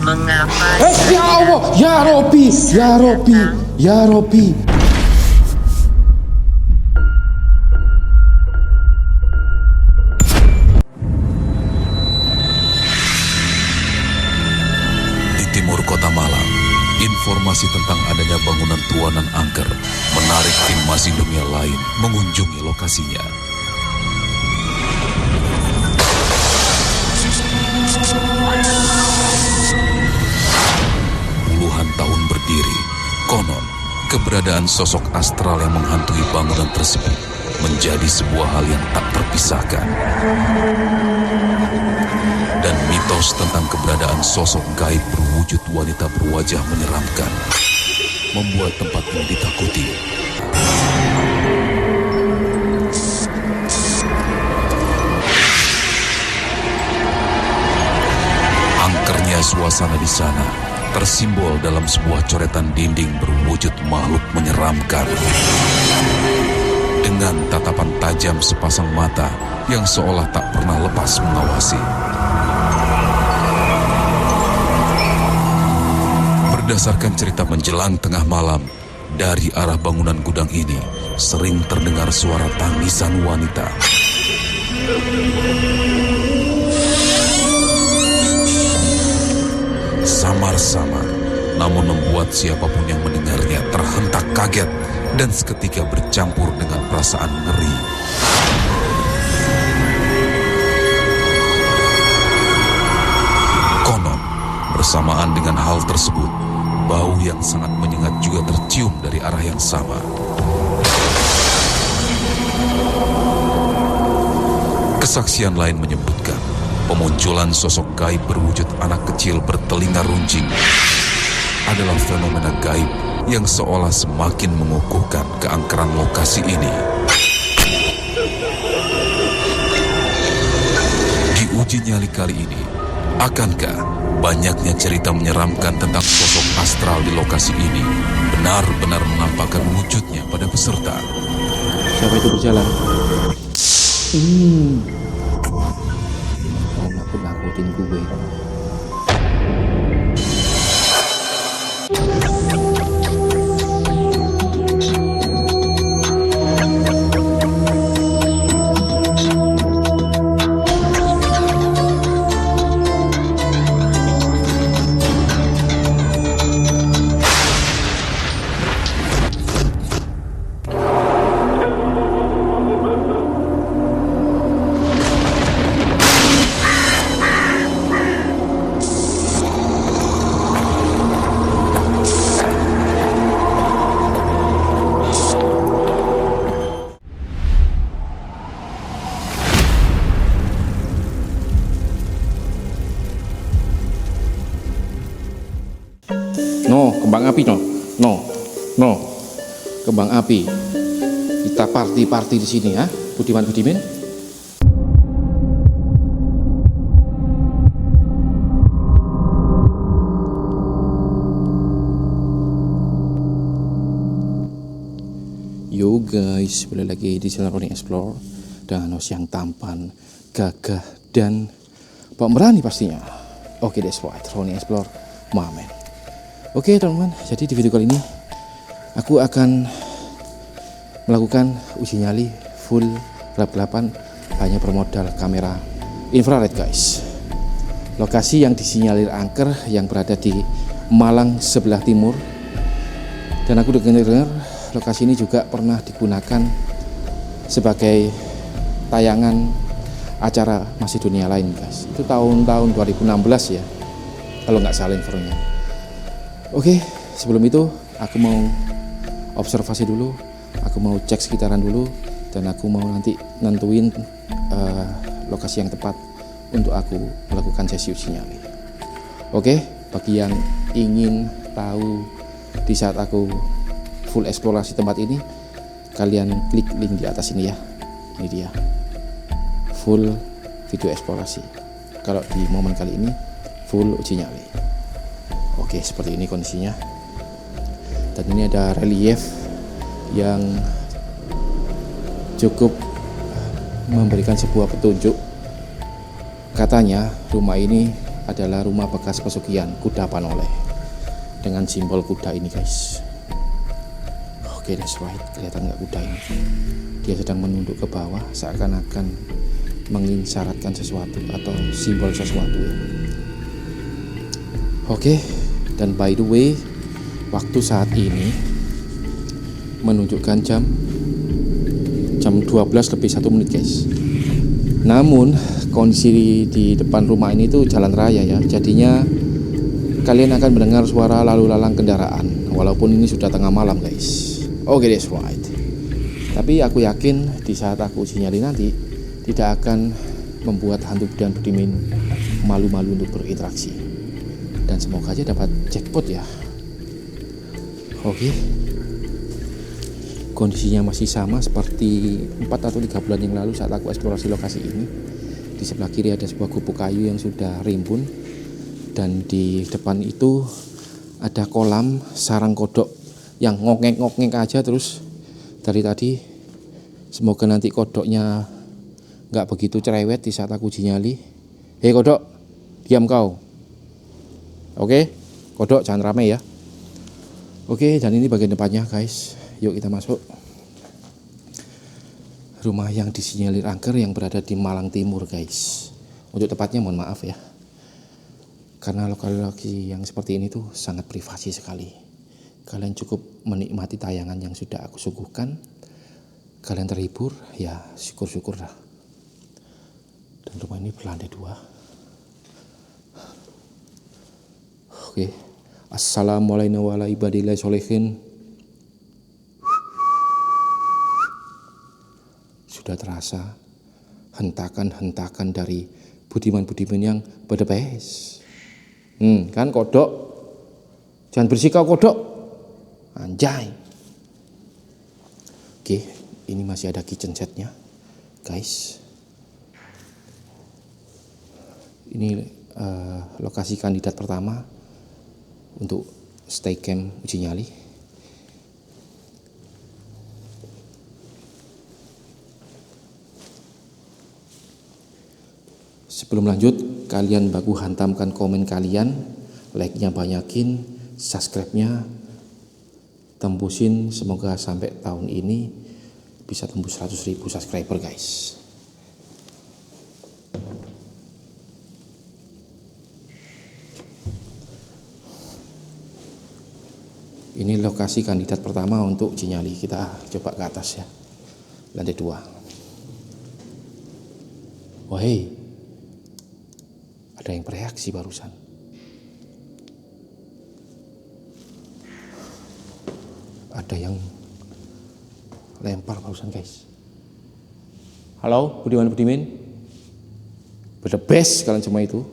Mengapa? Ya Allah, ya Robi, ya Robi, ya Robi. Di timur kota Malang, informasi tentang adanya bangunan tuanan angker menarik tim Masih Dunia lain mengunjungi lokasinya. Puluhan tahun berdiri, konon keberadaan sosok astral yang menghantui bangunan tersebut menjadi sebuah hal yang tak terpisahkan. Dan mitos tentang keberadaan sosok gaib berwujud wanita berwajah menyeramkan membuat tempat ini ditakuti. Angkernya suasana di sana tersimbol dalam sebuah coretan dinding berwujud makhluk menyeramkan. Dengan tatapan tajam sepasang mata yang seolah tak pernah lepas mengawasi. Berdasarkan cerita menjelang tengah malam, dari arah bangunan gudang ini sering terdengar suara tangisan wanita. Samar-samar, namun membuat siapapun yang mendengarnya terhentak kaget dan seketika bercampur dengan perasaan ngeri. Konon, bersamaan dengan hal tersebut, bau yang sangat menyengat juga tercium dari arah yang sama. Kesaksian lain menyebutkan pemunculan sosok gaib berwujud anak kecil bertelinga runcing adalah fenomena gaib yang seolah semakin mengukuhkan keangkeran lokasi ini. Di uji nyali kali ini, akankah banyaknya cerita menyeramkan tentang sosok astral di lokasi ini benar-benar menampakkan wujudnya pada peserta? Siapa itu berjalan? Kau nakut-nakutin gue. No, kembang api no, kembang api. Kita party di sini ya, Budiman. Yo guys, balik lagi di channel Roni Explore dan host yang tampan, gagah dan pemberani pastinya. Oke, that's right, Roni Explore, mamen. Oke teman-teman, jadi di video kali ini aku akan melakukan uji nyali full gelap-gelapan hanya bermodal kamera infrared guys. Lokasi yang disinyalir angker yang berada di Malang sebelah timur. Dan aku dengar lokasi ini juga pernah digunakan sebagai tayangan acara Masih Dunia lain guys. Itu tahun 2016 ya, kalau nggak salah infonya. Oke, sebelum itu aku mau observasi dulu, aku mau cek sekitaran dulu, dan aku mau nanti nentuin lokasi yang tepat untuk aku melakukan sesi uji nyali. Oke, bagi yang ingin tahu di saat aku full eksplorasi tempat ini, kalian klik link di atas ini ya. Ini dia, full video eksplorasi. Kalau di momen kali ini full uji nyali. Oke, seperti ini kondisinya. Dan ini ada relief yang cukup memberikan sebuah petunjuk. Katanya rumah ini adalah rumah bekas pesugihan kuda Panoleh dengan simbol kuda ini guys. Oke, that's right, kelihatan nggak kuda ini? Dia sedang menunduk ke bawah seakan-akan mengisyaratkan sesuatu atau simbol sesuatu ya. Oke, dan by the way, waktu saat ini menunjukkan jam 12 lebih 1 menit guys. Namun kondisi di depan rumah ini tuh jalan raya ya, jadinya kalian akan mendengar suara lalu lalang kendaraan walaupun ini sudah tengah malam guys. Oke, that's right. Tapi aku yakin di saat aku sinyali nanti tidak akan membuat hantu dan Budimin malu-malu untuk berinteraksi. Dan semoga aja dapat jackpot ya. Oke. Kondisinya masih sama seperti 4 atau 3 bulan yang lalu saat aku eksplorasi lokasi ini. Di sebelah kiri ada sebuah gubuk kayu yang sudah rimbun, dan di depan itu ada kolam sarang kodok yang ngongeng-ngongeng aja terus dari tadi. Semoga nanti kodoknya nggak begitu cerewet di saat aku uji nyali. Hei kodok, diam kau. Oke, kodok jangan rame ya. Oke, dan ini bagian depannya guys. Yuk kita masuk. Rumah yang disinyalir angker yang berada di Malang Timur guys. Untuk tepatnya mohon maaf ya, karena lokasi yang seperti ini tuh sangat privasi sekali. Kalian cukup menikmati tayangan yang sudah aku suguhkan. Kalian terhibur, ya syukur-syukur dah. Dan rumah ini berlantai 2. Oke. Assalamualaikum warahmatullahi wabarakatuh. Sudah terasa hentakan-hentakan dari budiman-budiman yang berdebes. Kan kodok. Jangan bersih kau kodok. Anjay. Oke, ini masih ada kitchen setnya, guys. Ini lokasi kandidat pertama untuk stay camp uji nyali. Sebelum lanjut, kalian baku hantamkan komen kalian, like-nya banyakin, subscribe-nya tembusin, semoga sampai tahun ini bisa tembus 100.000 subscriber guys. Ini lokasi kandidat pertama untuk uji nyali. Kita coba ke atas ya, lantai 2. Wahai, ada yang bereaksi barusan. Ada yang lempar barusan guys. Halo Budiman-Budimin, the best kalian semua itu.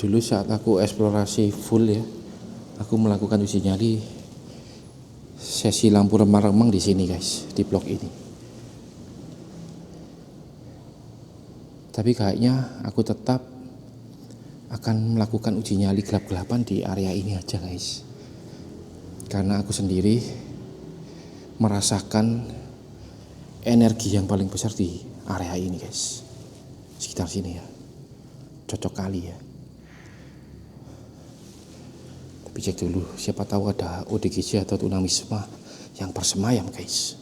Dulu saat aku eksplorasi full ya, aku melakukan uji nyali sesi lampu remang-remang di sini guys, di blok ini. Tapi kayaknya aku tetap akan melakukan uji nyali gelap-gelapan di area ini aja guys, karena aku sendiri merasakan energi yang paling besar di area ini guys, sekitar sini ya, cocok kali ya. Tapi cek dulu, siapa tahu ada ODGJ atau tunawisma yang bersemayam guys.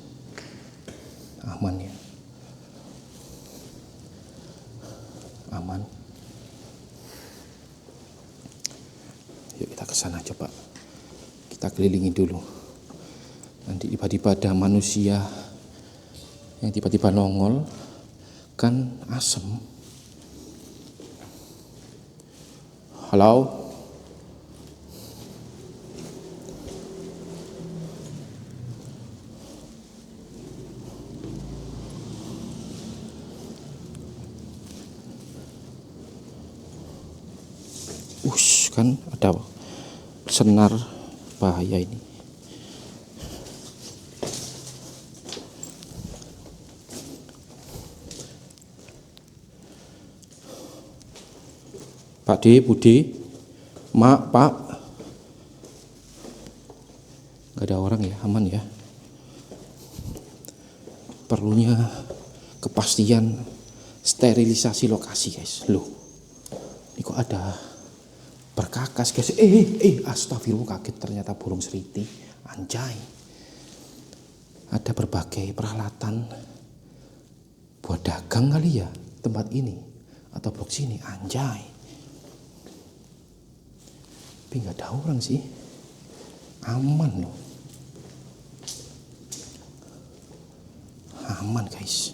Aman ya, aman. Yuk kita ke sana coba. Kita kelilingi dulu. Nanti tiba-tiba ada manusia yang tiba-tiba nongol, kan asem. Halo. Kan ada senar bahaya ini. Pak D, Budi, Mak, Pak, Gak ada orang ya, aman ya. Perlunya kepastian sterilisasi lokasi guys. Loh, ini kok ada perkakas guys. Astagfirullah, kaget ternyata burung seriti. Anjay. Ada berbagai peralatan buat dagang kali ya tempat ini atau blok sini. Anjay. Tapi nggak ada orang sih. Aman loh. Aman guys.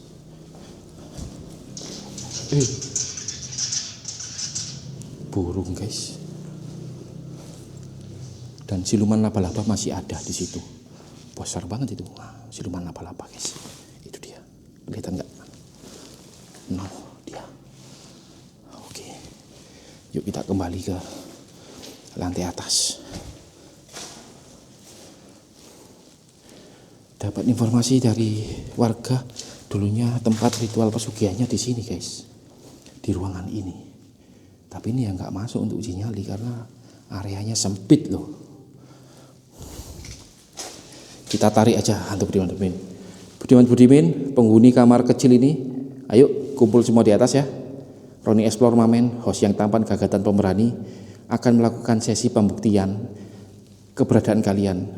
Burung guys. Dan siluman laba-laba masih ada di situ. Besar banget itu. Nah, siluman laba-laba guys. Itu dia. Kelihatan nggak? No, dia. Oke. Yuk kita kembali ke lantai atas. Dapat informasi dari warga, dulunya tempat ritual pesugihannya di sini guys, di ruangan ini. Tapi ini yang nggak masuk untuk uji nyali karena areanya sempit loh. Kita tarik aja hantu Budiman, penghuni kamar kecil ini, ayo kumpul semua di atas ya. Roni Explore Mamen, host yang tampan, gagah dan pemberani, akan melakukan sesi pembuktian keberadaan kalian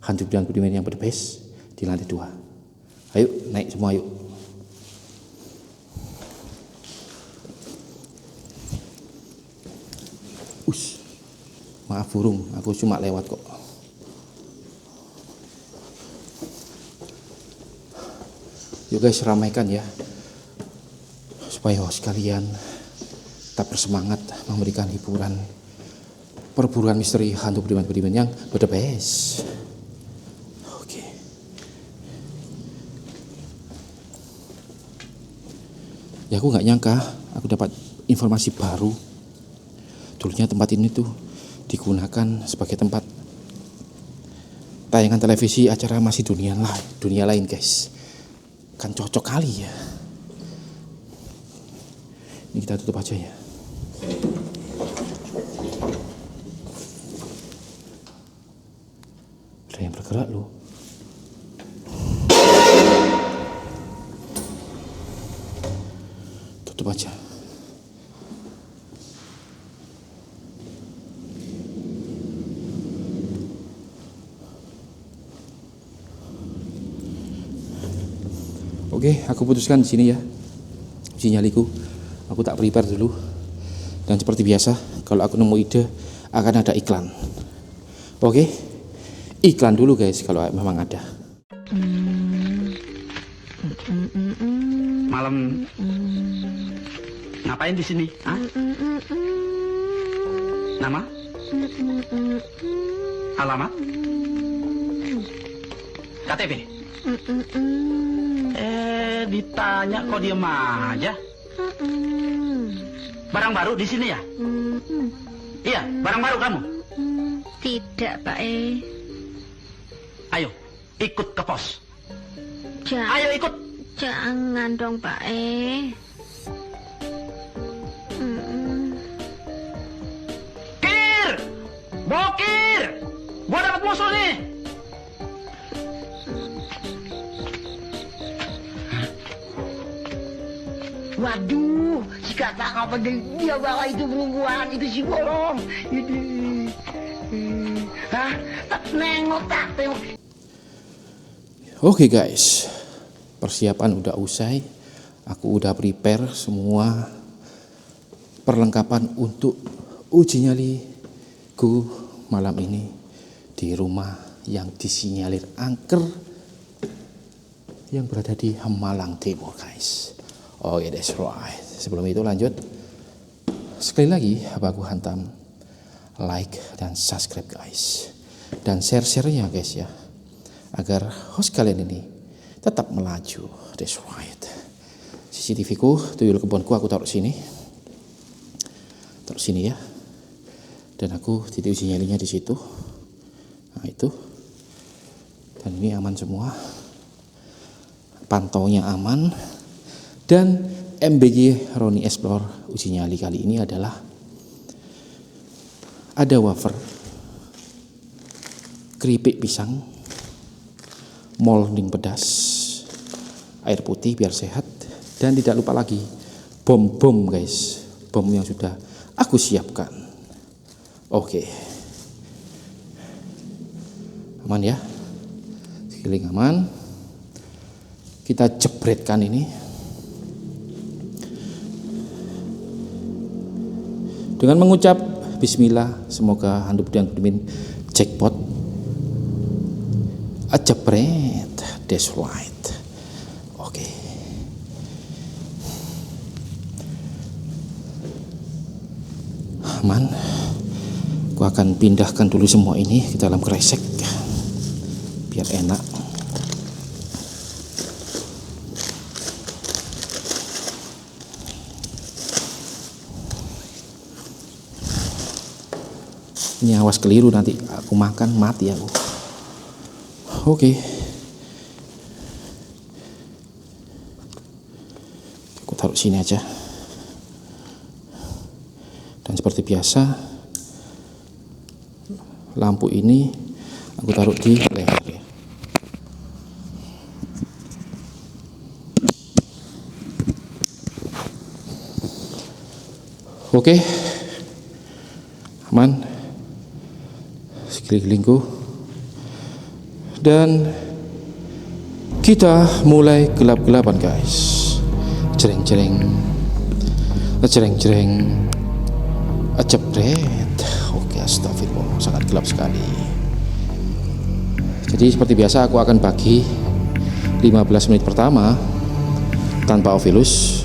hantu Budiman yang berbes di lantai 2. Ayo naik semua yuk. Maaf burung, aku cuma lewat kok. Yuk guys, ramaikan ya, supaya host kalian tetap bersemangat memberikan hiburan perburuan misteri hantu Budiman yang berbes. Oke. Ya aku nggak nyangka aku dapat informasi baru. Dulunya tempat ini tuh digunakan sebagai tempat tayangan televisi acara masih dunia lain guys. Kan cocok kali ya. Ini kita tutup aja ya. Ada yang bergerak loh. Tutup aja. Oke, aku putuskan di sini ya. Uji nyaliku. Aku tak prepare dulu. Dan seperti biasa, kalau aku nemu ide akan ada iklan. Oke. Iklan dulu guys kalau memang ada. Malam ngapain di sini? Hah? Nama? Alamat? KTP? Ditanya kok diem aja. Barang baru di sini ya? Iya, barang baru kamu? Tidak, Pak Ayo, ikut ke pos. Ayo ikut. Jangan dong, Pak Kir! Bokir! Gua dapat musuh nih. Waduh, si kakak apa dia bawa itu perempuan, itu si bolong. Hah? Tak nengok. Oke guys, persiapan udah usai. Aku udah prepare semua perlengkapan untuk uji nyaliku malam ini di rumah yang disinyalir angker yang berada di Hemalang Timur guys. Oke, that's right. Sebelum itu lanjut, sekali lagi aku hantam like dan subscribe guys, dan share-nya guys ya, agar host kalian ini tetap melaju. That's right. CCTV ku, tuyul kebunku aku taruh sini ya, dan aku titik uji nyalinya di situ. Nah itu, dan ini aman semua, pantaunya aman. Dan MBG Roni Explore uji nyali kali ini adalah ada wafer keripik pisang, morning pedas, air putih biar sehat, dan tidak lupa lagi bom guys, bom yang sudah aku siapkan. Oke, aman ya, sekeliling aman. Kita jebretkan ini dengan mengucap bismillah, semoga hantu dan budimin jackpot. Jebret, that's right. Oke. Aman. Aku akan pindahkan dulu semua ini ke dalam kresek biar enak. Ini awas keliru nanti aku makan mati aku. Oke. Aku taruh sini aja. Dan seperti biasa, lampu ini aku taruh di leher ya. Oke. Aman. Sekelilingku, dan kita mulai gelap-gelapan guys. Jreng-jreng, jreng-jreng, jebret. Oke, astagfirullah, sangat gelap sekali. Jadi seperti biasa aku akan bagi 15 menit pertama tanpa Ovilus.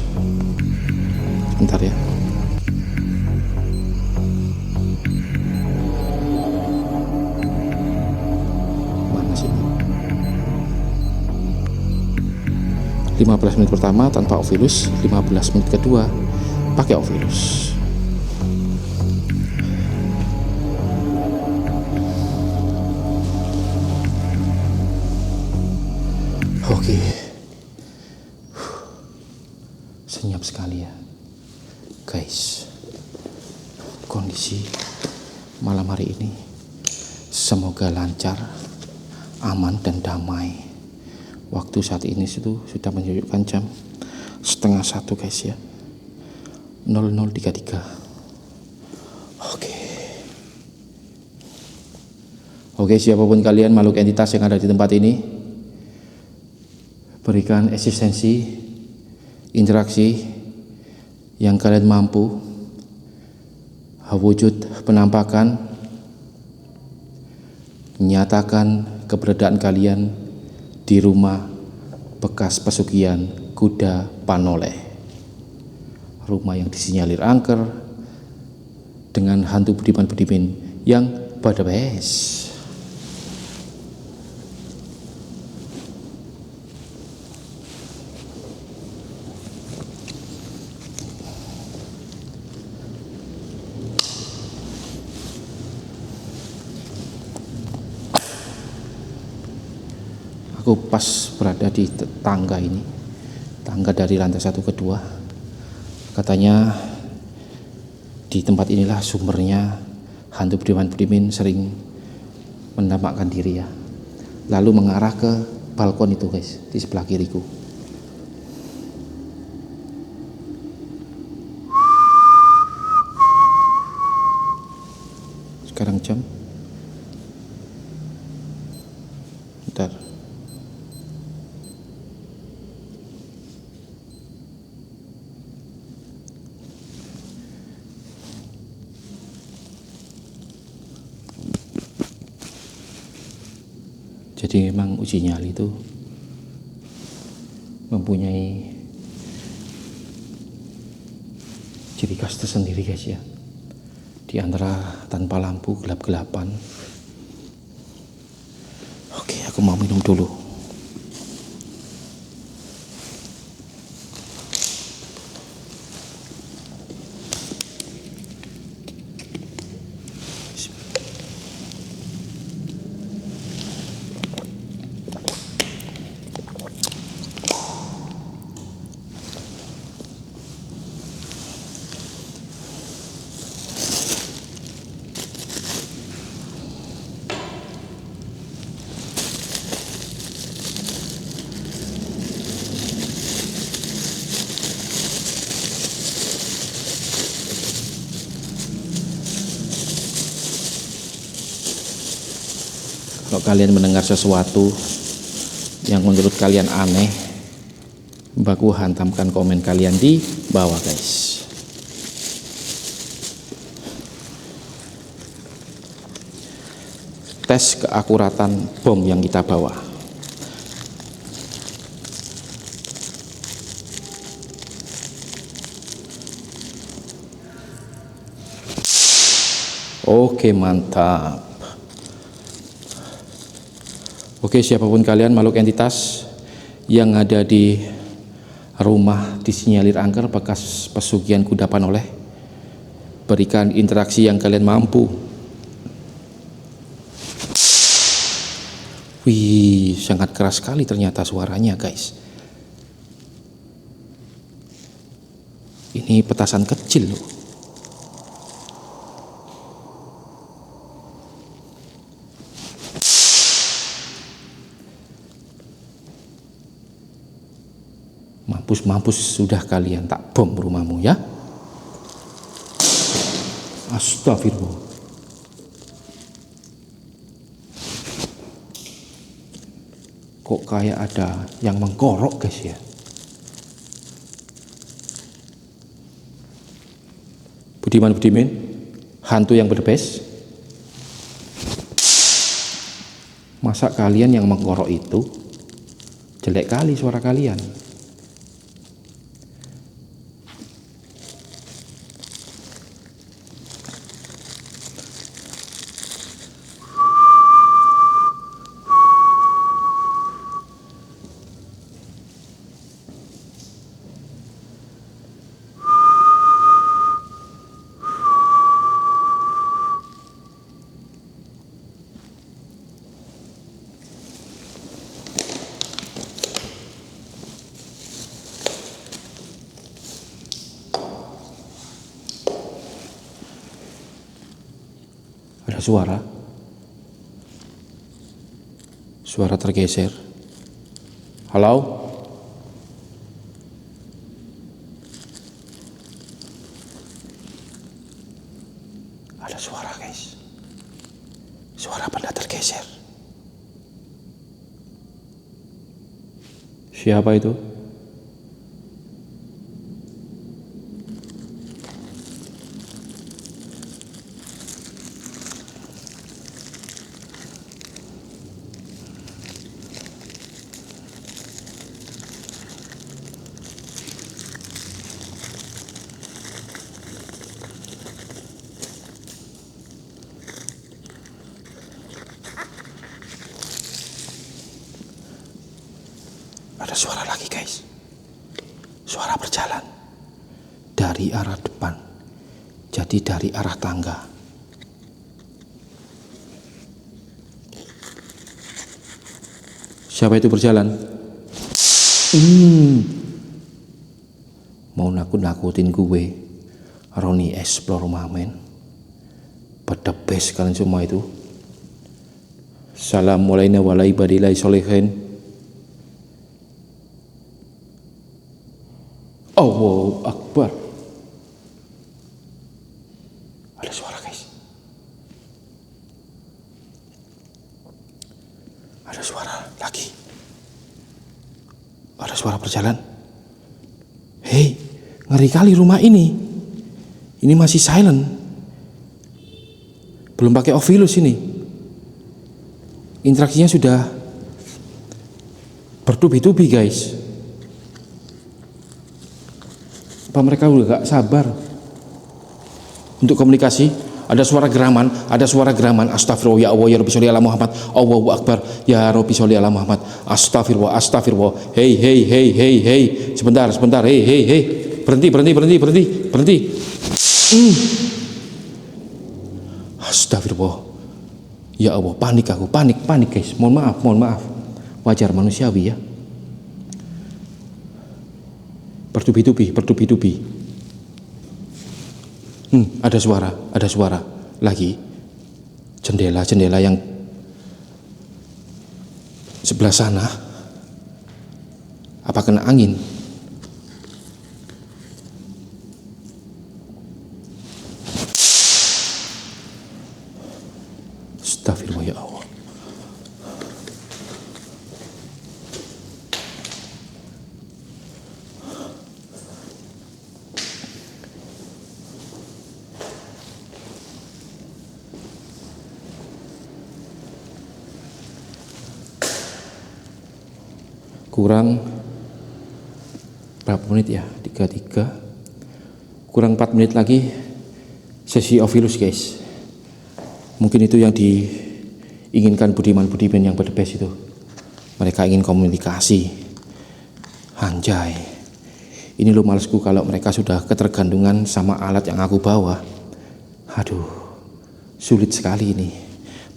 Bentar ya. Mana sih? 15 menit pertama tanpa Ovilus, 15 menit kedua pakai Ovilus. Oke. Senyap sekali ya guys. Kondisi malam hari ini semoga lancar, aman dan damai. Waktu saat ini itu sudah menunjukkan jam 12:30 guys ya, 00.33. Oke, siapapun kalian makhluk entitas yang ada di tempat ini, berikan eksistensi, interaksi yang kalian mampu, wujud penampakan, nyatakan keberadaan kalian di rumah bekas pesugihan kuda Panoleh, rumah yang disinyalir angker dengan hantu budiman-budimin yang badabes. Aku pas berada di tangga ini, tangga dari lantai 1 ke 2. Katanya di tempat inilah sumbernya hantu budiman-budimin sering menampakkan diri ya, lalu mengarah ke balkon itu guys, di sebelah kiriku. Sekarang jam, bentar, jadi memang uji nyali itu mempunyai ciri khas tersendiri guys ya. Di antara tanpa lampu, gelap-gelapan. Oke, aku mau minum dulu. Kalau kalian mendengar sesuatu yang menurut kalian aneh, baku hantamkan komen kalian di bawah guys. Tes keakuratan bom yang kita bawa. Oke, mantap. Oke, siapapun kalian makhluk entitas yang ada di rumah disinyalir angker bekas pesugihan kudapan oleh, berikan interaksi yang kalian mampu. Wih, sangat keras sekali ternyata suaranya guys. Ini petasan kecil loh. Mampus sudah kalian, tak bom rumahmu ya. Astagfirullah. Kok kayak ada yang mengkorok guys ya. Budiman, hantu yang berdebes. Masa kalian yang mengkorok itu? Jelek kali suara kalian. Ada suara tergeser. Halo? Ada suara guys, suara benda tergeser. Siapa itu? Ada suara lagi guys. Suara berjalan dari arah depan. Jadi dari arah tangga. Siapa itu berjalan? Mau nakut-nakutin gue. Roni Explore Mamen. Pedebes kalian semua itu. Assalamualaikum warahmatullahi wabarakatuh. Allahu Akbar. Ada suara guys. Ada suara lagi. Ada suara berjalan. Hei, ngeri kali rumah ini. Ini masih silent. Belum pakai Ovilus ini. Interaksinya sudah bertubi-tubi guys. Apa mereka udah gak sabar untuk komunikasi? Ada suara geraman, Astagfirullah, ya Allah, ya Rabbi sholli ala Muhammad. Allahu Akbar, ya Rabbi sholli ala Muhammad. Astagfirullah. Hei. Sebentar. Hei. Berhenti. Astagfirullah. Ya Allah, panik guys. Mohon maaf. Wajar manusiawi ya. Bertubi-tubi. Ada suara lagi. Jendela yang sebelah sana. Apa kena angin? Astagfirullah ya Allah. kurang berapa menit ya? 33. Kurang 4 menit lagi sesi Ovilus guys. Mungkin itu yang diinginkan budiman-budiman yang berdebes itu. Mereka ingin komunikasi. Anjay. Ini lo malesku kalau mereka sudah ketergantungan sama alat yang aku bawa. Aduh, sulit sekali ini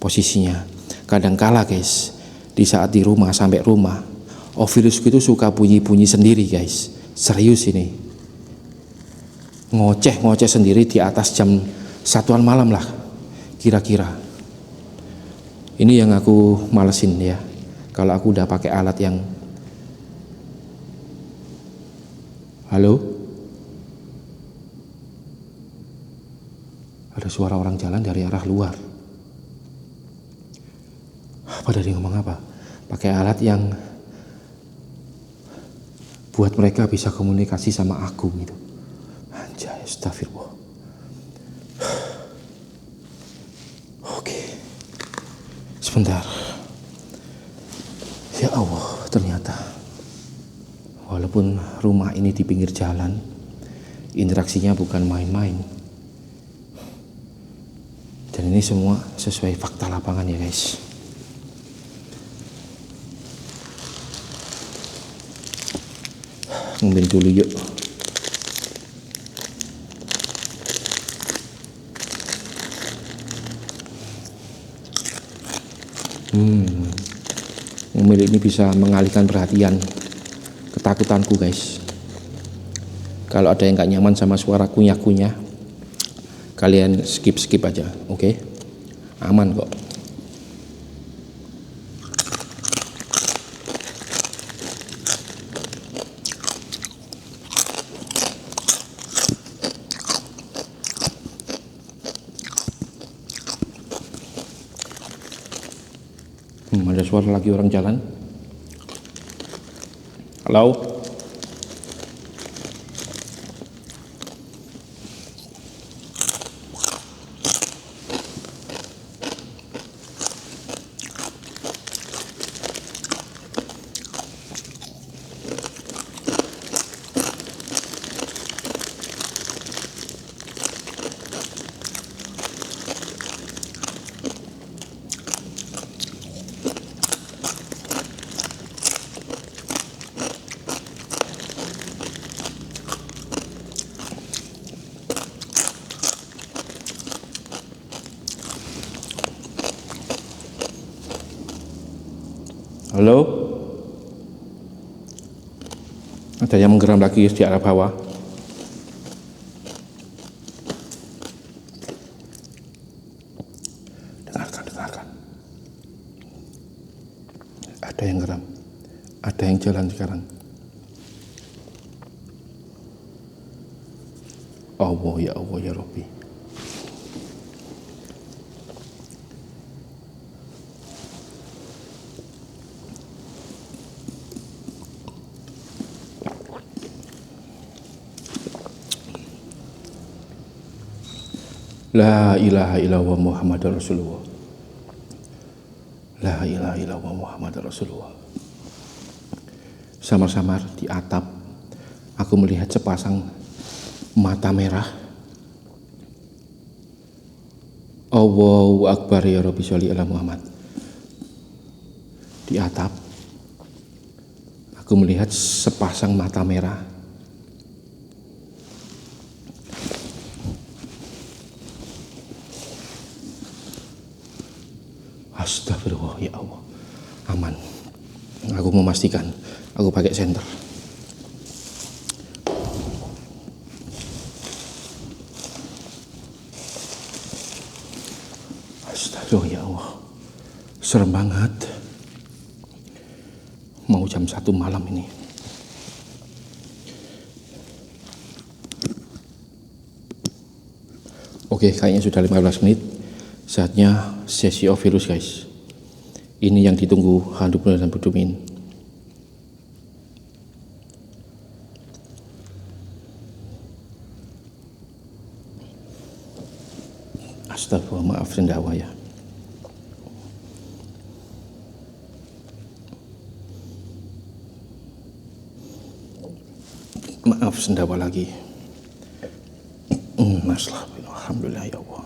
posisinya. Kadang kala guys, di saat di rumah sampai rumah, Ovilusku itu suka bunyi-bunyi sendiri guys. Serius ini. Ngoceh sendiri di atas jam 1-an malam lah kira-kira. Ini yang aku malesin ya. Kalau aku udah pakai alat yang halo? Ada suara orang jalan dari arah luar. Apa dari ngomong apa? Pakai alat yang buat mereka bisa komunikasi sama aku gitu. Anjay, astagfirullah. Oke. Sebentar. Ya Allah, ternyata walaupun rumah ini di pinggir jalan, interaksinya bukan main-main. Dan ini semua sesuai fakta lapangan ya guys. Ngambil dulu yuk. Mobil ini bisa mengalihkan perhatian ketakutanku guys. Kalau ada yang gak nyaman sama suara kunyah-kunyah, kalian skip aja, oke? Aman kok. Ada suara lagi orang jalan. Halo? Halo? Ada yang menggeram lagi di arah bawah. Dengarkan. Ada yang geram. Ada yang jalan sekarang. Allah ya Rabbi. La ilaha illallah Muhammadar Rasulullah. La ilaha illallah Muhammadar Rasulullah. Samar-samar di atap aku melihat sepasang mata merah. Allahu Akbar ya Rabbi sholli ala Muhammad. Di atap aku melihat sepasang mata merah. Astagfirullah, ya Allah. Aman. Aku memastikan aku pakai senter. Astagfirullah, ya Allah. Serem banget. Mau jam 1 malam ini. Oke, kayaknya sudah 15 menit. Saatnya sesi Ovilus guys. Ini yang ditunggu hantu benar dan budumin. Astagfirullah, maaf sendawa ya. Maaf sendawa lagi. Masalah. Alhamdulillah ya Allah.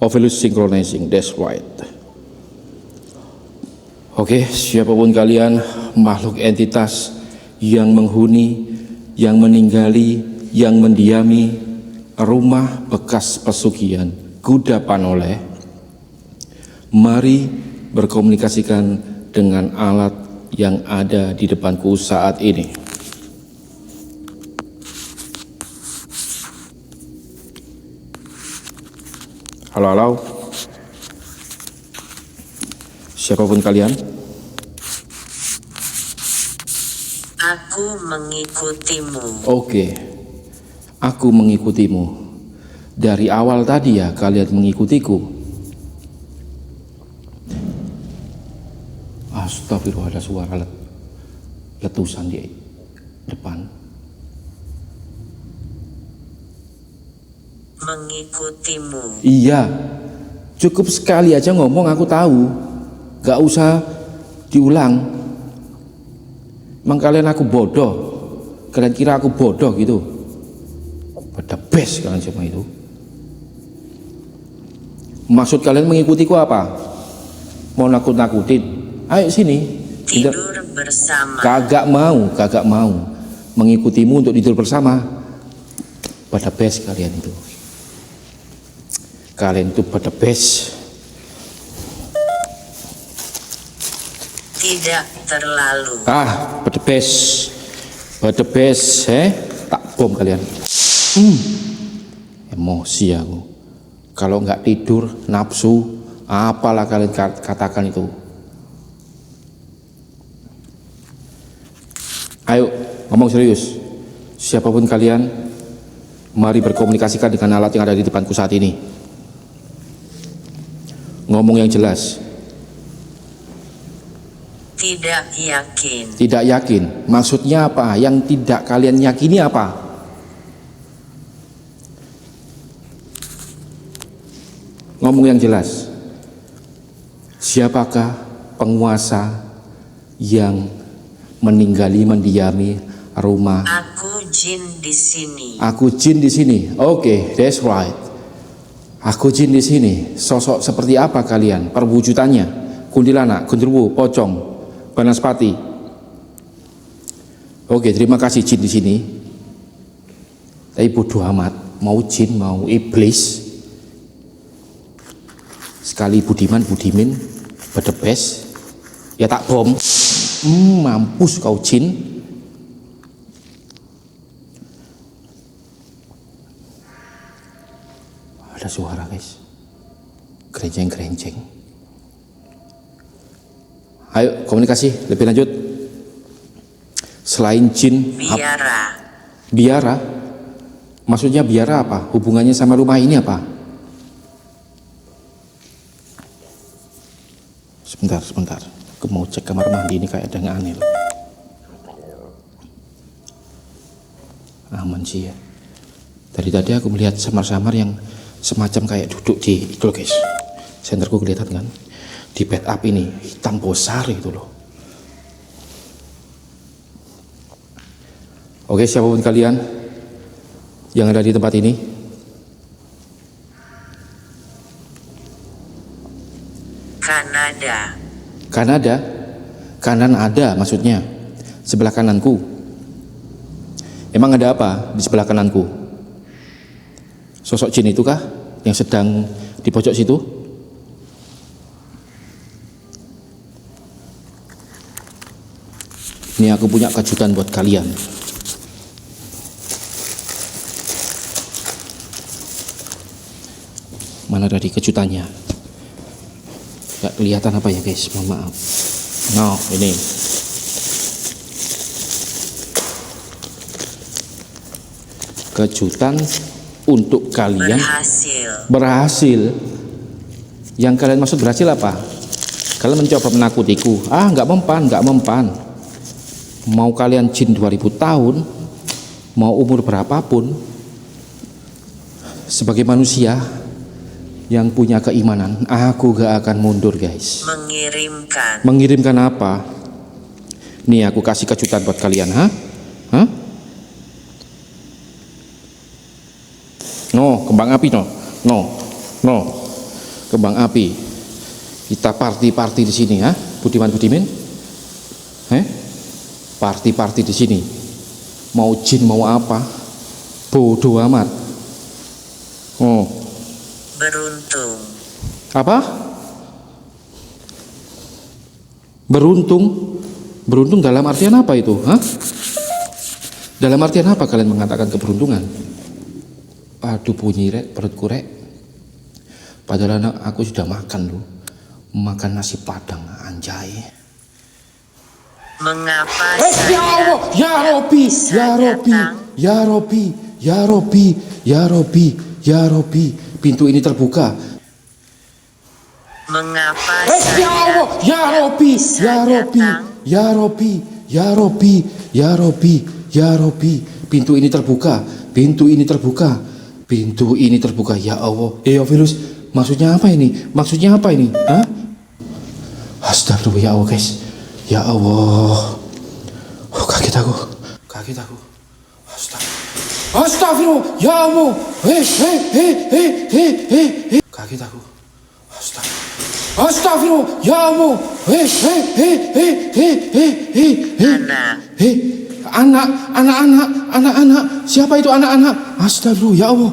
Ovilus synchronizing, that's right. Oke, siapapun kalian, makhluk entitas yang menghuni, yang meninggali, yang mendiami rumah bekas pesugihan Kuda Panoleh, mari berkomunikasikan dengan alat yang ada di depanku saat ini. Halo, halo. Siapapun kalian? Aku mengikutimu. Oke, aku mengikutimu. Dari awal tadi ya kalian mengikutiku. Astagfirullah, ada suara letusan di depan. Mengikutimu. Iya, cukup sekali aja ngomong aku tahu. Gak usah diulang. Emang kalian aku bodoh? Kalian kira aku bodoh gitu? Pada best kalian cuma itu. Maksud kalian mengikutiku apa? Mau nakut-nakutin? Ayo sini. Tidur bersama. Kagak mau. Mengikutimu untuk tidur bersama. Pada best kalian itu. Kalian itu pada best. Tidak terlalu. Pada best. Tak bom kalian. Emosi aku. Kalau nggak tidur, nafsu, apalah kalian katakan itu. Ayo, ngomong serius. Siapapun kalian, mari berkomunikasikan dengan alat yang ada di depanku saat ini. Ngomong yang jelas. Tidak yakin. Tidak yakin. Maksudnya apa? Yang tidak kalian yakini apa? Ngomong yang jelas. Siapakah penguasa yang meninggali, mendiami rumah? Aku jin di sini. Aku jin di sini. Oke, that's right. Aku jin di sini. Sosok seperti apa kalian? Perwujudannya? Kuntilanak, genderuwo, pocong, banaspati. Oke, terima kasih jin di sini. Tapi bodoh amat. Mau jin, mau iblis. Sekali budiman, budimin, bedebes. Ya tak bom. Mampus kau jin. Ada suara guys, gerenceng. Ayo komunikasi lebih lanjut. Selain jin, biara. Maksudnya biara apa? Hubungannya sama rumah ini apa? Sebentar. Aku mau cek kamar mandi ini, kayak ada yang aneh loh. Aman sih ya. Tadi aku melihat samar-samar yang semacam kayak duduk di itu loh guys. Senterku kelihatan kan? Di bed up ini hitam besar itu loh. Oke, siapapun kalian yang ada di tempat ini, Kanada, kanan ada maksudnya, sebelah kananku. Emang ada apa di sebelah kananku? Sosok jin itu kah yang sedang di pojok situ? Ini aku punya kejutan buat kalian. Mana tadi kejutannya? Gak kelihatan apa ya guys, mohon maaf. Nah, ini. Kejutan untuk kalian. Berhasil. Yang kalian maksud berhasil apa? Kalian mencoba menakutiku. Nggak mempan, nggak mempan. Mau kalian jin 2000 tahun, mau umur berapapun, sebagai manusia yang punya keimanan, aku gak akan mundur, guys. Mengirimkan apa? Nih, aku kasih kejutan buat kalian, Hah? No, kembang api, no, kembang api. Kita party di sini, Budimin? Party di sini. Mau jin mau apa? Bodoh amat. Beruntung. Apa? Beruntung dalam artian apa itu? Dalam artian apa kalian mengatakan keberuntungan? Aduh, bunyi perutku rek. Padahal aku sudah makan loh. Makan nasi padang, anjay. Mengapa ya Allah, ya Robi, ya Robi, pintu ini terbuka. Mengapa ya Allah, ya Robi, pintu ini terbuka. Ya Allah. Virus, maksudnya apa ini? Astagfirullah, ya Allah, guys. Ya Allah. Kaget aku. Astagfirullah, ya Allah. Kaget aku. Astagfirullah, ya Allah. Anak. Siapa itu anak-anak? Astagfirullah, ya Allah.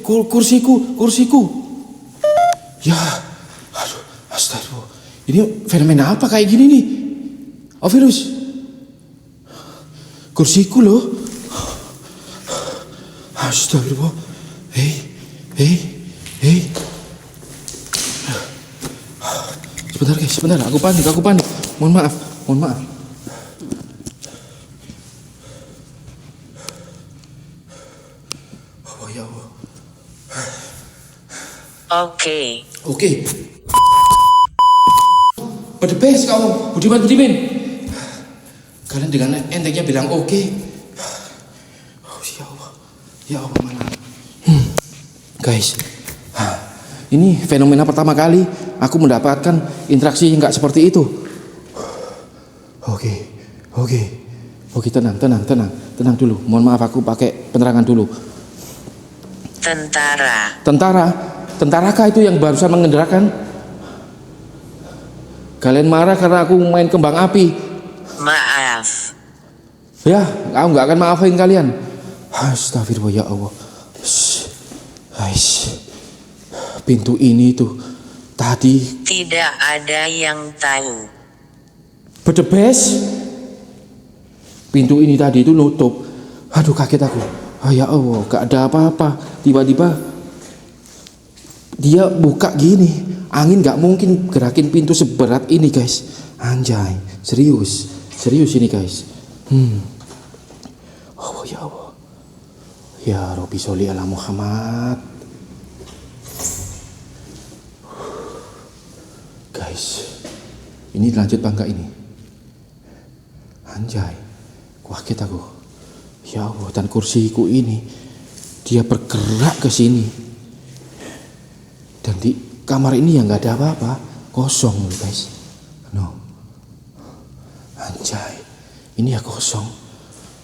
Kursiku. Ya, aduh, astagfirullah. Ini fenomena apa kayak gini nih? Virus. Kursiku loh. Astagfirullah. Sebentar, aku panik. Mohon maaf. Oh ya Allah. Oke. The best kamu, Budimin. Kalian dengan entengnya bilang oke. Oh ya Allah mana? Guys, ini fenomena pertama kali aku mendapatkan interaksi yang nggak seperti itu. Oke, tenang dulu. Mohon maaf, aku pakai penerangan dulu. Tentarakah itu yang barusan mengendarakan? Kalian marah karena aku main kembang api. Maaf. Ya, aku nggak akan maafin kalian. Astagfirullah, ya Allah. Guys, pintu ini tuh tadi tidak ada yang tahu. Bedebes. Pintu ini tadi itu nutup. Aduh, kaget aku. Ya Allah, gak ada apa-apa. Tiba-tiba dia buka gini. Angin gak mungkin gerakin pintu seberat ini, guys. Anjay, serius ini, guys. Oh ya Allah. Ya Rabbi sholli ala Muhammad. Guys, ini lanjut bangga ini. Anjay, kaget aku. Ya Allah, dan kursiku ini dia bergerak ke sini. Dan di kamar ini yang nggak ada apa-apa, kosong guys. No, anjay, ini ya kosong.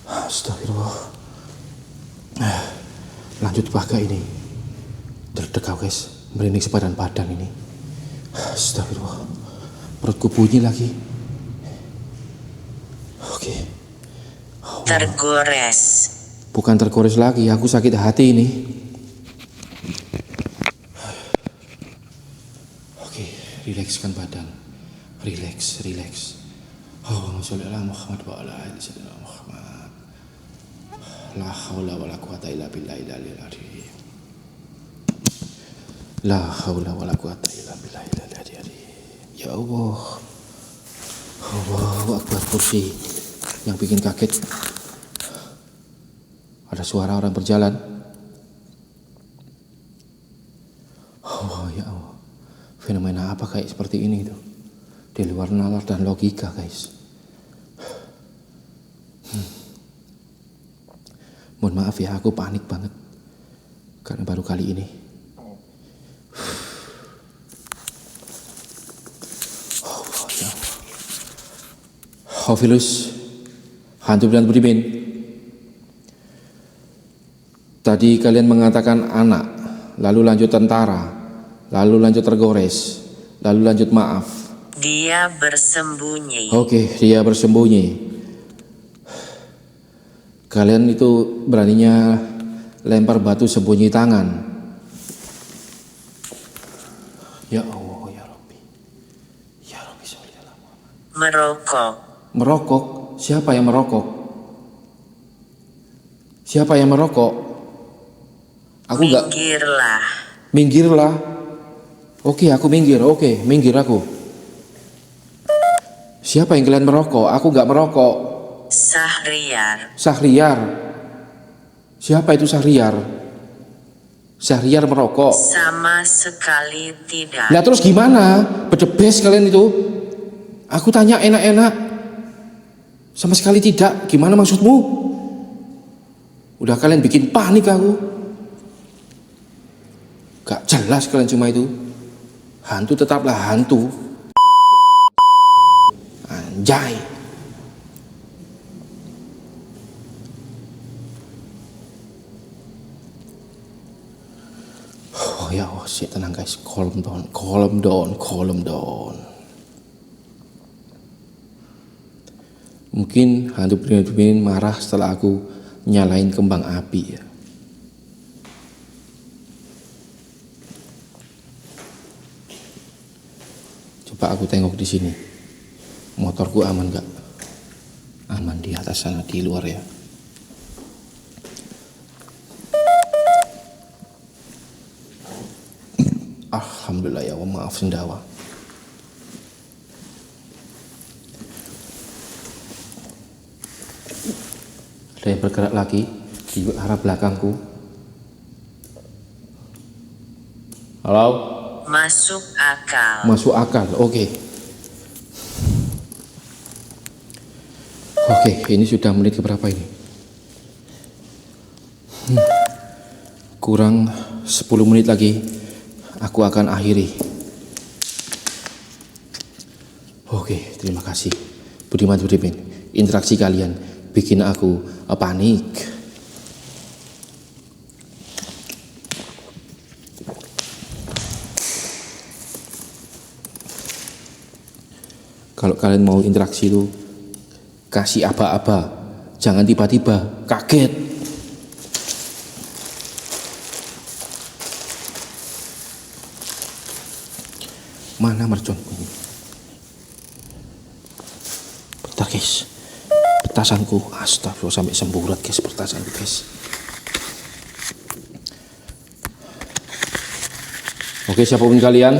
Astagfirullah. Lanjut baga ini, terdekau guys, merinding sepadan badan ini. Astagfirullah, perutku bunyi lagi. Oke. Tergores. Bukan tergores lagi, aku sakit hati ini. Rilekskan badan, rileks. Allahumma sholli ala Muhammad wa ala ali sayyidina Muhammad. La haula wala quwata illa billahil aliyil azim. La haula wala quwata illa billahil aliyil azim. Ya Allah. Allahu akbar. Kursi yang bikin kaget. Ada suara orang berjalan. Oh ya Allah. Fenomena apa kayak seperti ini itu? Di luar nalar dan logika, guys. Mohon maaf ya, aku panik banget karena baru kali ini. Ovilus, hantu dan budimin. Tadi kalian mengatakan anak, lalu lanjut tentara, lalu lanjut tergores, lalu lanjut maaf. Dia bersembunyi. Oke, dia bersembunyi. Kalian itu beraninya lempar batu sembunyi tangan. Ya Allah, ya Rabbi. Ya Rabbi, sholli ala Muhammad. Merokok. Merokok? Siapa yang merokok? Siapa yang merokok? Aku enggak. Minggirlah. Minggirlah. Oke, aku minggir. Oke, minggir aku. Siapa yang kalian merokok? Aku enggak merokok. Sahriar. Sahriar. Siapa itu Sahriar? Sahriar merokok. Sama sekali tidak. Lah terus gimana? Bedebes kalian itu? Aku tanya enak-enak. Sama sekali tidak. Gimana maksudmu? Udah kalian bikin panik aku. Gak jelas kalian cuma itu. Hantu tetaplah hantu. Anjay. Oh ya, oh sih, tenang guys. Calm down, calm down, calm down. Mungkin hantu Benyamin marah setelah aku nyalain kembang api ya. Coba aku tengok di sini. Motorku aman gak? Aman di atas sana, di luar ya. Alhamdulillah ya Allah, maaf sendawa. Ada yang bergerak lagi di arah belakangku. Halo? Masuk akal. Masuk akal, oke. Oke, ini sudah menit keberapa ini? Kurang 10 menit lagi aku akan akhiri. Oke, terima kasih Budiman. Interaksi kalian bikin aku panik. Kalau kalian mau interaksi itu kasih aba-aba, jangan tiba-tiba kaget. Mana merconku ini? Bentar guys, petasanku, astagfirullah, sampai semburat guys petasanku guys. Oke, siapapun kalian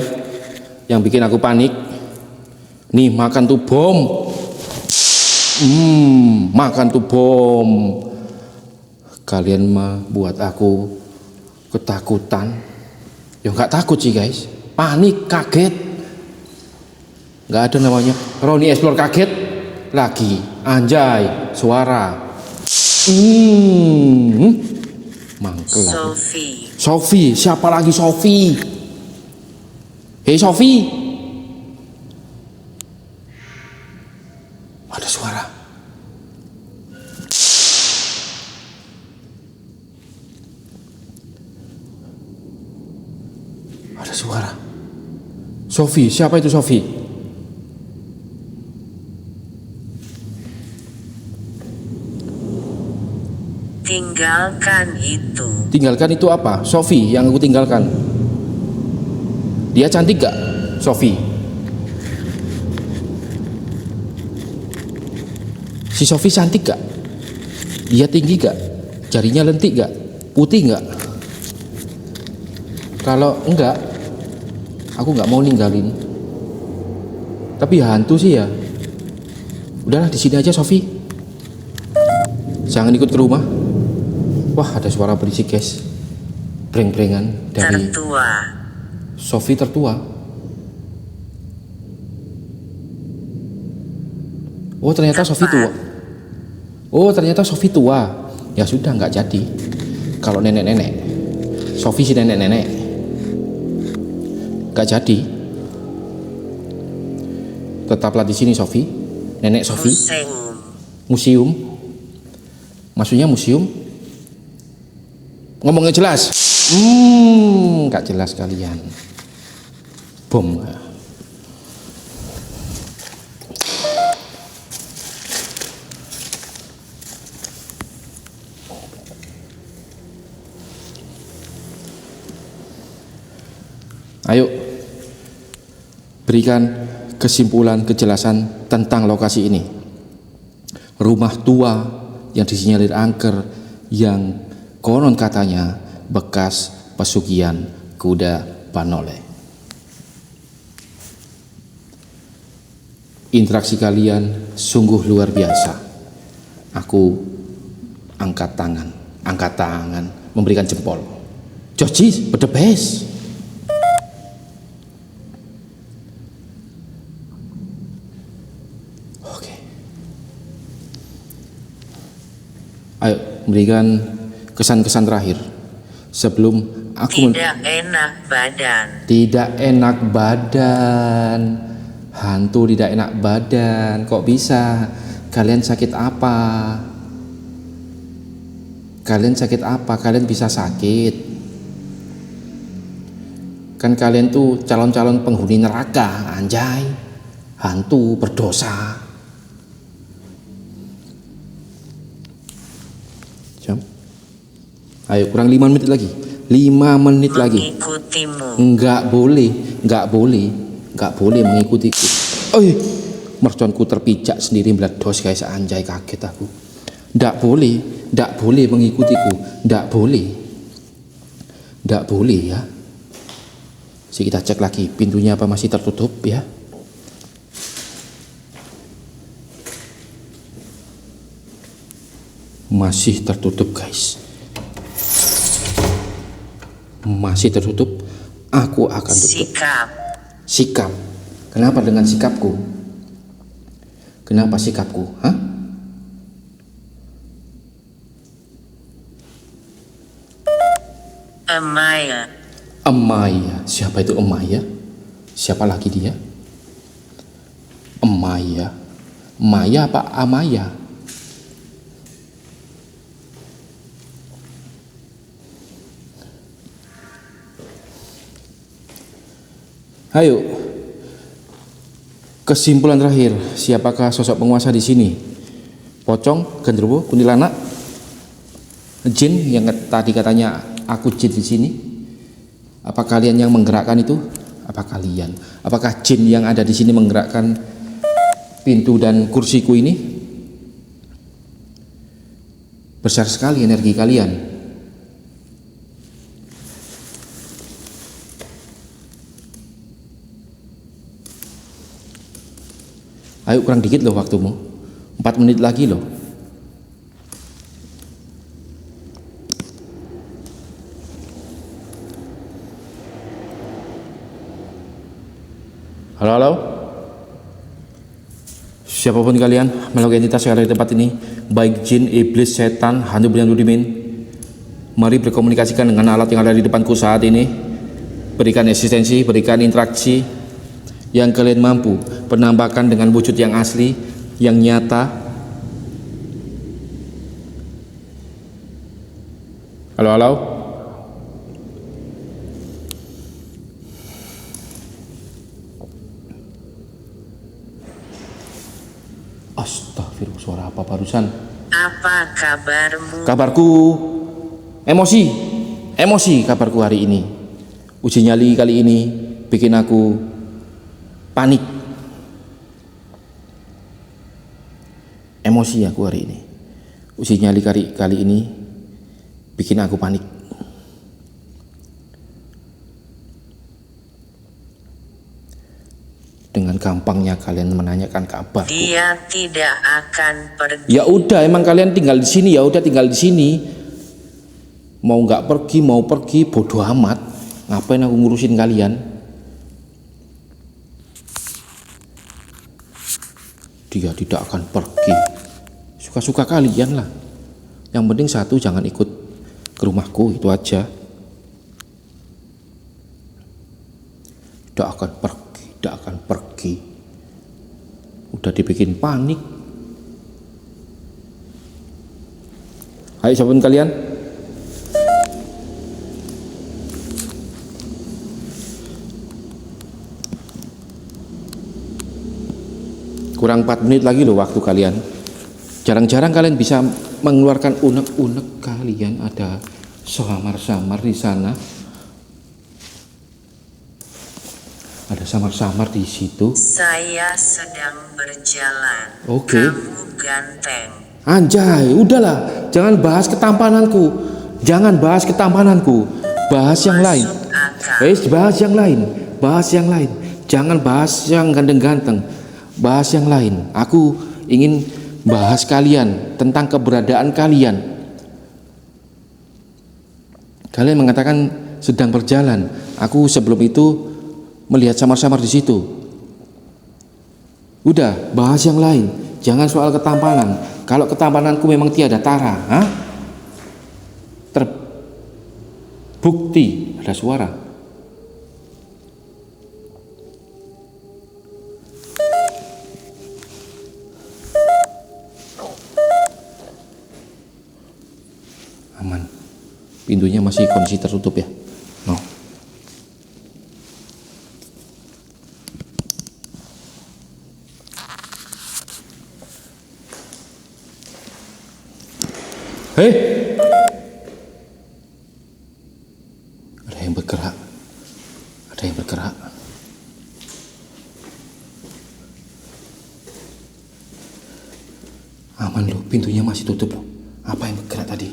yang bikin aku panik, nih makan tuh bom. Makan tuh bom. Kalian mah buat aku ketakutan. Ya nggak takut sih guys, panik, kaget. Nggak ada namanya Ronnie Explore kaget lagi. Anjay, suara. Mangkel. Sofi, siapa lagi Sofi? Hei Sofi. Ada suara. Ada suara. Sofi, siapa itu Sofi? Tinggalkan itu. Tinggalkan itu apa? Sofi yang aku tinggalkan. Dia cantik gak? Sofi. Si Sofi cantik gak? Dia tinggi gak? Jarinya lentik gak? Putih gak? Kalau enggak, aku gak mau ninggalin. Tapi hantu sih ya. Udahlah di sini aja Sofi. Jangan ikut ke rumah. Wah, ada suara berisik guys. Breng-brengan dari Tertua. Sofi tertua. Oh ternyata Sofi tua. Oh ternyata Sofi tua. Ya sudah nggak jadi. Kalau nenek-nenek, Sofi si nenek-nenek, nggak jadi. Tetaplah di sini Sofi, nenek Sofi. Museum. Maksudnya museum? Ngomongnya jelas. Nggak jelas kalian. Bom. Ayo, berikan kesimpulan kejelasan tentang lokasi ini. Rumah tua yang disinyalir angker, yang konon katanya bekas pesugihan kuda Banole. Interaksi kalian sungguh luar biasa. Aku angkat tangan, memberikan jempol. Joji, the best. Ayo berikan kesan-kesan terakhir sebelum aku Tidak enak badan. Tidak enak badan. Hantu tidak enak badan. Kok bisa? Kalian sakit apa? Kalian sakit apa? Kalian bisa sakit. Kan kalian tuh calon-calon penghuni neraka, anjay. Hantu berdosa. Ayo kurang 5 menit lagi. 5 menit lagi. Mengikutimu. Enggak boleh mengikutiku. Merconku terpijak sendiri meledos guys, anjay kaget aku. Enggak boleh mengikutiku. Enggak boleh ya. Kita cek lagi pintunya apa masih tertutup ya. Masih tertutup guys. Masih tertutup. Aku akan tutup. Sikap. Kenapa dengan sikapku? Kenapa sikapku? Hah? Amaya. Siapa itu Amaya? Siapa lagi dia? Amaya. Maya apa Amaya? Ayo, kesimpulan terakhir, siapakah sosok penguasa di sini? Pocong, genderuwo, kuntilanak, jin yang tadi katanya aku jin di sini? Apa kalian yang menggerakkan itu? Apakah jin yang ada di sini menggerakkan pintu dan kursiku ini? Besar sekali energi kalian. Ayo kurang dikit loh waktumu. 4 menit lagi loh. Halo. Siapapun kalian, makhluk entitas yang ada di tempat ini, baik jin, iblis, setan, hantu bernyanyi rudimen, mari berkomunikasikan dengan alat yang ada di depanku saat ini. Berikan eksistensi, berikan interaksi yang kalian mampu, penampakan dengan wujud yang asli, yang nyata. Halo. Astagfirullah, suara apa barusan? Apa kabarmu? Kabarku emosi kabarku hari ini. Uji nyali kali ini bikin aku panik. Emosi aku hari ini. Uji nyali kali ini bikin aku panik. Dengan gampangnya kalian menanyakan kabar. Dia tidak akan pergi. Ya udah, emang kalian tinggal di sini, ya udah tinggal di sini. Mau nggak pergi, mau pergi, bodoh amat. Ngapain aku ngurusin kalian? Dia tidak akan pergi. Suka-suka kalian lah. Yang penting satu, jangan ikut ke rumahku, itu aja. Tidak akan pergi, tidak akan pergi. Udah dibikin panik. Ayo siapapun kalian. Kurang 4 menit lagi loh waktu kalian. Jarang-jarang kalian bisa mengeluarkan unek-unek kalian. Ada samar-samar di sana. Ada samar-samar di situ. Saya sedang berjalan. Oke. Kamu ganteng. Anjay, udahlah. Jangan bahas ketampananku. Jangan bahas ketampananku. Bahas yang lain. Masuk akal. Bahas yang lain. Bahas yang lain. Jangan bahas yang ganteng-ganteng. Bahas yang lain. Aku ingin bahas kalian, tentang keberadaan kalian. Kalian mengatakan sedang berjalan. Aku sebelum itu melihat samar-samar di situ. Udah, bahas yang lain. Jangan soal ketampanan. Kalau ketampananku memang tiada tara, terbukti. Ada suara. Aman. Pintunya masih kondisi tertutup ya. No. Hei, ada yang bergerak. Ada yang bergerak. Aman loh, pintunya masih tutup loh. Apa yang bergerak tadi?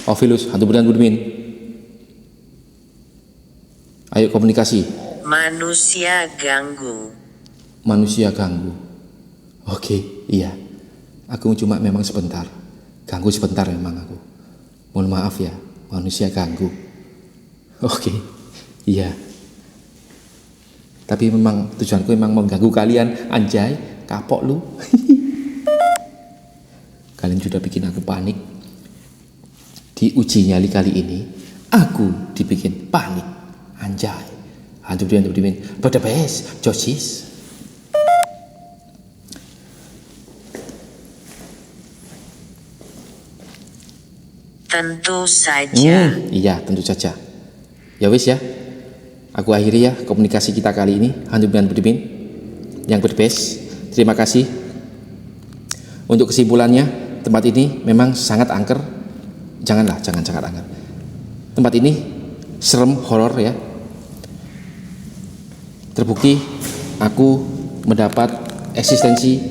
Ovilus, hantu beneran Budmin. Ayo komunikasi. Manusia ganggu. Manusia ganggu. Oke, iya. Aku cuma memang sebentar. Ganggu sebentar memang aku. Mohon maaf ya, manusia ganggu. Oke, iya. Tapi memang tujuanku memang mengganggu kalian. Anjay, kapok lu. Kalian sudah bikin aku panik. Di uji nyali kali ini, aku dibikin panik. Anjay, hantu dimin. Pada bes, Josis. Tentu saja. Iya, tentu saja. Ya wis ya. Aku akhiri ya komunikasi kita kali ini, hantu dimin yang berbes. Terima kasih. Untuk kesimpulannya, tempat ini memang sangat angker. Jangan sangat angker. Tempat ini serem, horor ya. Terbukti aku mendapat eksistensi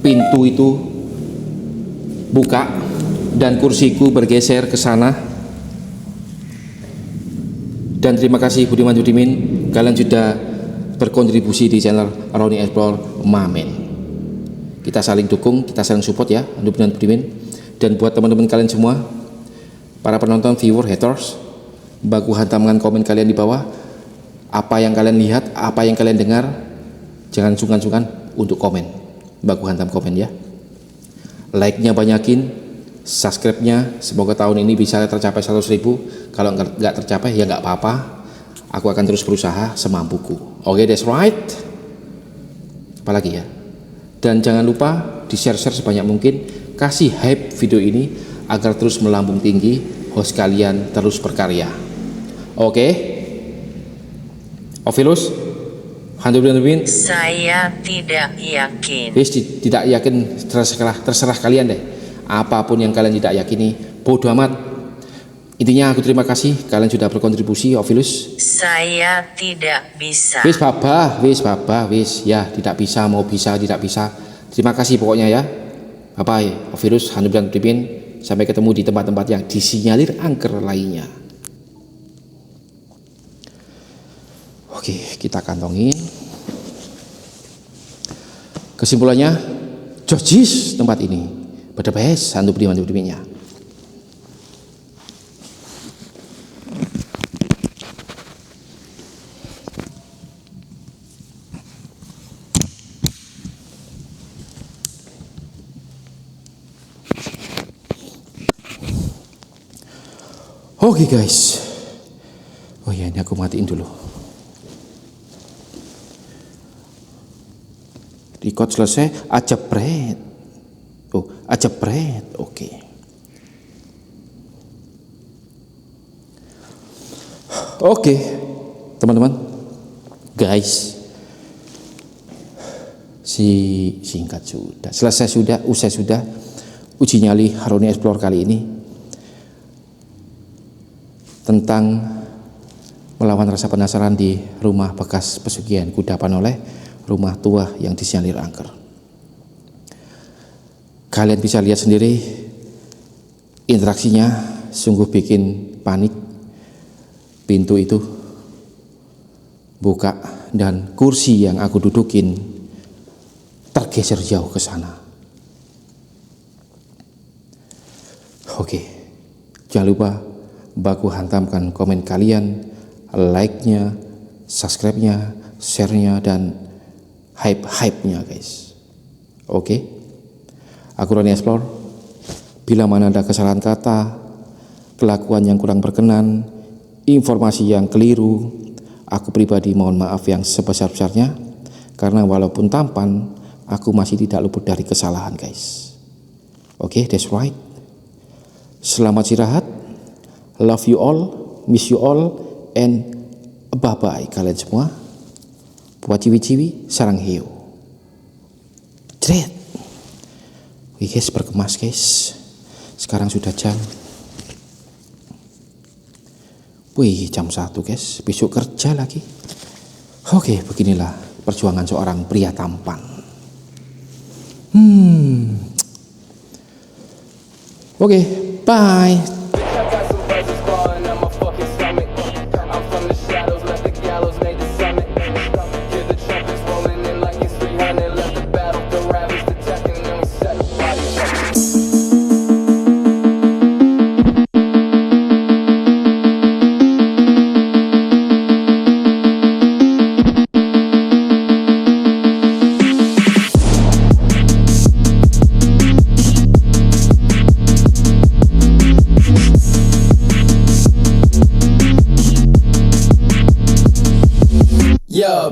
pintu itu buka dan kursiku bergeser ke sana. Dan terima kasih Budiman Budimin, kalian sudah berkontribusi di channel Roni Explore Mamen. Kita saling dukung, kita saling support ya, Budiman Budimin. Dan buat teman-teman kalian semua, para penonton, viewer, haters, baku hantamkan komen kalian di bawah. Apa yang kalian lihat, apa yang kalian dengar, jangan sungkan-sungkan untuk komen. Baku hantam komen ya. Like-nya banyakin, subscribe-nya semoga tahun ini bisa tercapai 100.000. Kalau nggak tercapai ya nggak apa-apa. Aku akan terus berusaha semampuku. Oke, that's right. Apalagi ya. Dan jangan lupa di-share sebanyak mungkin. Kasih hype video ini agar terus melambung tinggi, host kalian terus berkarya. Oke. Ovilus, hantu Budin. Saya tidak yakin. Tidak yakin, terserah kalian deh. Apapun yang kalian tidak yakini, bodoh amat. Intinya aku terima kasih kalian sudah berkontribusi, Ovilus. Saya tidak bisa. Wis Baba, ya tidak bisa, mau bisa, tidak bisa. Terima kasih pokoknya ya. Bye-bye, Ovilus, hantu Budin. Sampai ketemu di tempat-tempat yang disinyalir angker lainnya. Oke, kita kantongin. Kesimpulannya, Jojis tempat ini. Pada bes, hantu Budiman. Oke guys. Oh ya, ini aku matiin dulu. Record selesai, ajepret. Oh, ajepret. Oke. Oke, teman-teman. Guys. Singkat sudah. Selesai sudah, usai sudah uji nyali Haroni Explore kali ini tentang melawan rasa penasaran di rumah bekas pesugihan kudapan oleh rumah tua yang disinyalir angker. Kalian bisa lihat sendiri interaksinya sungguh bikin panik. Pintu itu buka dan kursi yang aku dudukin tergeser jauh ke sana. Oke, jangan lupa baku hantamkan komen kalian, like-nya, subscribe-nya, share-nya, dan hype-nya guys. Oke, aku Roni Explore. Bila mana ada kesalahan kata, kelakuan yang kurang berkenan, informasi yang keliru, aku pribadi mohon maaf yang sebesar-besarnya, karena walaupun tampan, aku masih tidak luput dari kesalahan guys. Oke, that's right. Selamat istirahat. Love you all, miss you all, and bye-bye kalian semua. Buat ciwi-ciwi, sarang hiu. Jret. Oke guys, berkemas guys. Sekarang sudah jam 1 guys. Besok kerja lagi. Oke, beginilah perjuangan seorang pria tampan. Oke, bye. Yeah.